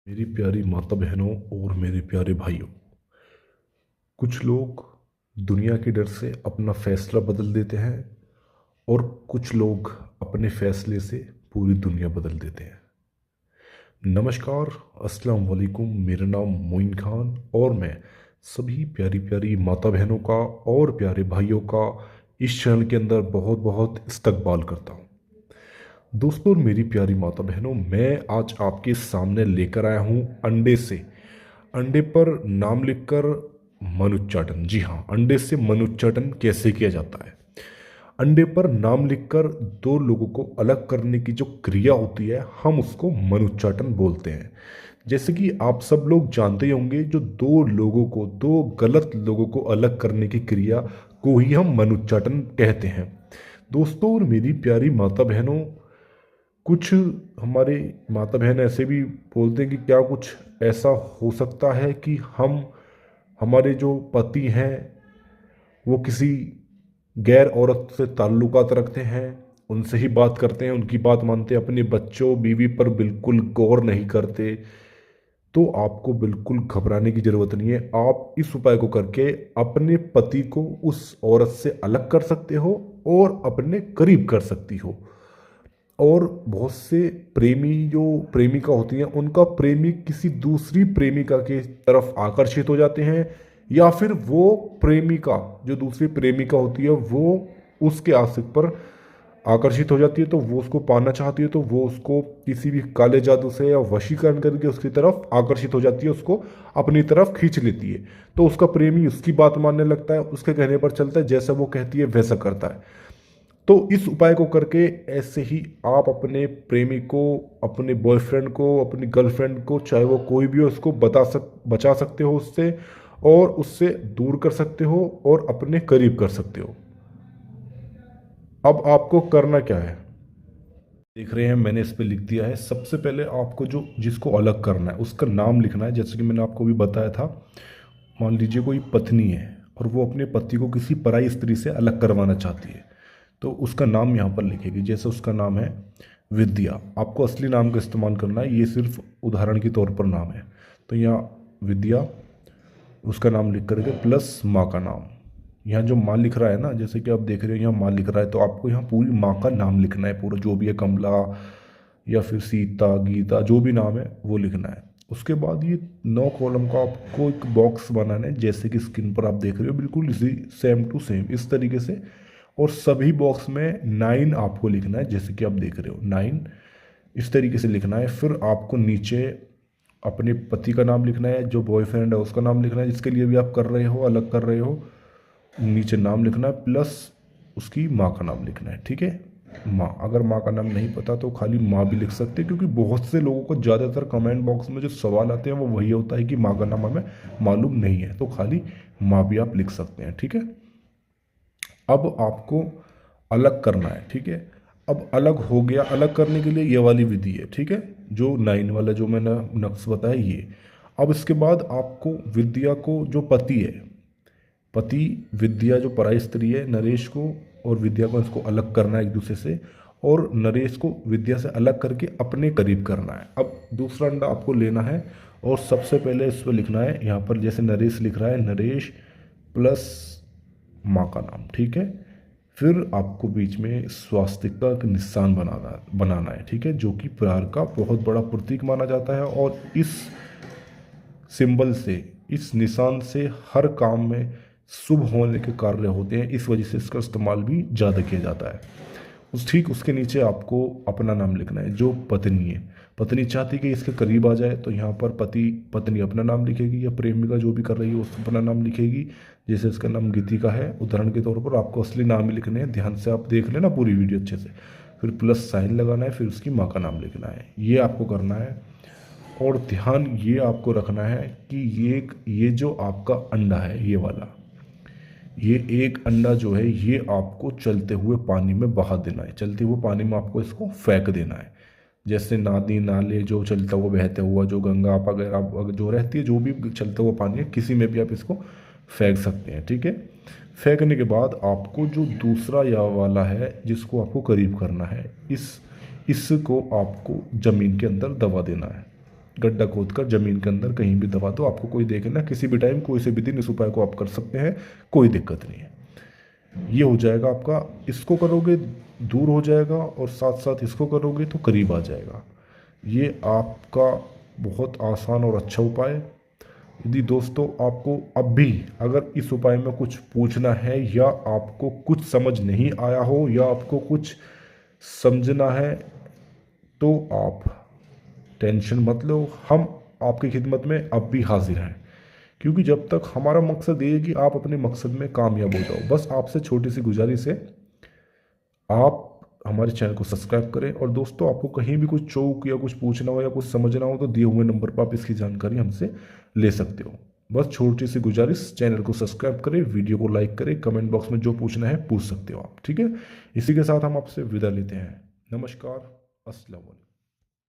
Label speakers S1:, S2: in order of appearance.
S1: मेरी प्यारी माता बहनों और मेरे प्यारे भाइयों, कुछ लोग दुनिया के डर से अपना फैसला बदल देते हैं और कुछ लोग अपने फैसले से पूरी दुनिया बदल देते हैं। नमस्कार, अस्सलाम वालेकुम। मेरा नाम मोइन खान और मैं सभी प्यारी प्यारी माता बहनों का और प्यारे भाइयों का इस चैनल के अंदर बहुत बहुत इस्तकबाल करता हूँ। दोस्तों और मेरी प्यारी माता बहनों, मैं आज आपके सामने लेकर आया हूँ अंडे से। अंडे पर नाम लिखकर मनुच्चाटन। जी हाँ, अंडे से मनुच्चाटन कैसे किया जाता है। अंडे पर नाम लिखकर दो लोगों को अलग करने की जो क्रिया होती है, हम उसको मनुच्चाटन बोलते हैं। जैसे कि आप सब लोग जानते ही होंगे, जो दो लोगों को, दो गलत लोगों को अलग करने की क्रिया को ही हम मनुच्चाटन कहते हैं। दोस्तों और मेरी प्यारी माता बहनों, कुछ हमारे माता बहन ऐसे भी बोलते हैं कि क्या कुछ ऐसा हो सकता है कि हम, हमारे जो पति हैं, वो किसी गैर औरत से ताल्लुकात रखते हैं, उनसे ही बात करते हैं, उनकी बात मानते हैं, अपने बच्चों बीवी पर बिल्कुल गौर नहीं करते। तो आपको बिल्कुल घबराने की ज़रूरत नहीं है। आप इस उपाय को करके अपने पति को उस औरत से अलग कर सकते हो और अपने करीब कर सकती हो। और बहुत से प्रेमी, जो प्रेमिका होती हैं, उनका प्रेमी किसी दूसरी प्रेमिका के तरफ आकर्षित हो जाते हैं, या फिर वो प्रेमिका, जो दूसरी प्रेमिका होती है, वो उसके आशिक पर आकर्षित हो जाती है। तो वो उसको पाना चाहती है, तो वो उसको किसी भी काले जादू से या वशीकरण करके उसकी तरफ आकर्षित हो जाती है, उसको अपनी तरफ खींच लेती है। तो उसका प्रेमी उसकी बात मानने लगता है, उसके कहने पर चलता है, जैसा वो कहती है वैसा करता है। तो इस उपाय को करके ऐसे ही आप अपने प्रेमी को, अपने बॉयफ्रेंड को, अपनी गर्लफ्रेंड को, चाहे वो कोई भी हो, उसको बचा सकते हो उससे, और उससे दूर कर सकते हो और अपने करीब कर सकते हो। अब आपको करना क्या है, देख रहे हैं, मैंने इस पे लिख दिया है। सबसे पहले आपको जो, जिसको अलग करना है, उसका नाम लिखना है। जैसे कि मैंने आपको भी बताया था, मान लीजिए कोई पत्नी है और वो अपने पति को किसी पराई स्त्री से अलग करवाना चाहती है, तो उसका नाम यहाँ पर लिखेगी। जैसे उसका नाम है विद्या, आपको असली नाम का इस्तेमाल करना है, ये सिर्फ उदाहरण के तौर पर नाम है। तो यहाँ विद्या, उसका नाम लिख करके प्लस माँ का नाम। यहाँ जो माँ लिख रहा है ना, जैसे कि आप देख रहे हो यहाँ माँ लिख रहा है, तो आपको यहाँ पूरी माँ का नाम लिखना है, पूरा जो भी है, कमला या फिर सीता, गीता, जो भी नाम है वो लिखना है। उसके बाद ये 9 कॉलम का आपको एक बॉक्स बनाना है, जैसे कि स्क्रीन पर आप देख रहे हो, बिल्कुल इसी सेम टू सेम इस तरीके से। और सभी बॉक्स में 9 आपको लिखना है, जैसे कि आप देख रहे हो 9 इस तरीके से लिखना है। फिर आपको नीचे अपने पति का नाम लिखना है, जो बॉयफ्रेंड है उसका नाम लिखना है, जिसके लिए भी आप कर रहे हो, अलग कर रहे हो, नीचे नाम लिखना है, प्लस उसकी माँ का नाम लिखना है। ठीक है, माँ। अगर माँ का नाम नहीं पता तो खाली माँ भी लिख सकते हैं, क्योंकि बहुत से लोगों को ज़्यादातर कमेंट बॉक्स में जो सवाल आते हैं वो वही होता है कि माँ का नाम हमें मालूम नहीं है, तो खाली माँ भी आप लिख सकते हैं। ठीक है, अब आपको अलग करना है। ठीक है, अब अलग हो गया। अलग करने के लिए ये वाली विधि है, ठीक है, जो 9 वाला जो मैंने नक्श बताया ये। अब इसके बाद आपको विद्या को, जो पति है, पति विद्या जो पराई स्त्री है, नरेश को और विद्या को, इसको अलग करना है एक दूसरे से, और नरेश को विद्या से अलग करके अपने करीब करना है। अब दूसरा अंडा आपको लेना है और सबसे पहले इस पर लिखना है, यहाँ पर जैसे नरेश लिख रहा है, नरेश प्लस माँ का नाम। ठीक है, फिर आपको बीच में स्वास्तिक का निशान बनाना है। ठीक है, जो कि प्यार का बहुत बड़ा प्रतीक माना जाता है, और इस सिंबल से, इस निशान से हर काम में शुभ होने के कार्य होते हैं, इस वजह से इसका इस्तेमाल भी ज़्यादा किया जाता है। ठीक उसके नीचे आपको अपना नाम लिखना है, जो पत्नी है। पत्नी चाहती कि इसके करीब आ जाए, तो यहाँ पर पत्नी अपना नाम लिखेगी, या प्रेमिका जो भी कर रही है उस अपना नाम लिखेगी। जैसे इसका नाम गीतिका है, उदाहरण के तौर पर आपको असली नाम ही लिखने हैं, ध्यान से आप देख लेना पूरी वीडियो अच्छे से। फिर प्लस साइन लगाना है, फिर उसकी माँ का नाम लिखना है, ये आपको करना है। और ध्यान ये आपको रखना है कि ये जो आपका अंडा है, ये वाला, ये एक अंडा जो है, ये आपको चलते हुए पानी में बहा देना है। चलते हुए पानी में आपको इसको फेंक देना है। जैसे नदी नाले जो चलता हुआ बहता हुआ, जो गंगा वगैरह जो रहती है, जो भी चलता हुआ पानी है, किसी में भी आप इसको फेंक सकते हैं। ठीक है, फेंकने के बाद आपको जो दूसरा या वाला है, जिसको आपको करीब करना है, इसको आपको ज़मीन के अंदर दबा देना है। गड्ढा खोद कर ज़मीन के अंदर कहीं भी दबा दो, आपको कोई देखे ना, किसी भी टाइम कोई से भी दिन इस उपाय को आप कर सकते हैं, कोई दिक्कत नहीं है। ये हो जाएगा आपका, इसको करोगे दूर हो जाएगा और साथ साथ इसको करोगे तो करीब आ जाएगा। ये आपका बहुत आसान और अच्छा उपाय है। यदि दोस्तों आपको अब भी अगर इस उपाय में कुछ पूछना है या आपको कुछ समझ नहीं आया हो या आपको कुछ समझना है तो आप टेंशन मत लो, हम आपकी खिदमत में अब भी हाजिर हैं। क्योंकि जब तक हमारा मकसद ये है कि आप अपने मकसद में कामयाब हो जाओ। बस आपसे छोटी सी गुजारिश है, आप हमारे चैनल को सब्सक्राइब करें। और दोस्तों आपको कहीं भी कुछ चौक या कुछ पूछना हो या कुछ समझना हो तो दिए हुए नंबर पर आप इसकी जानकारी हमसे ले सकते हो। बस छोटी सी गुजारिश, चैनल को सब्सक्राइब करें, वीडियो को लाइक करें, कमेंट बॉक्स में जो पूछना है पूछ सकते हो आप, ठीक है। इसी के साथ हम आपसे विदा लेते हैं। नमस्कार, अस्सलाम वालेकुम।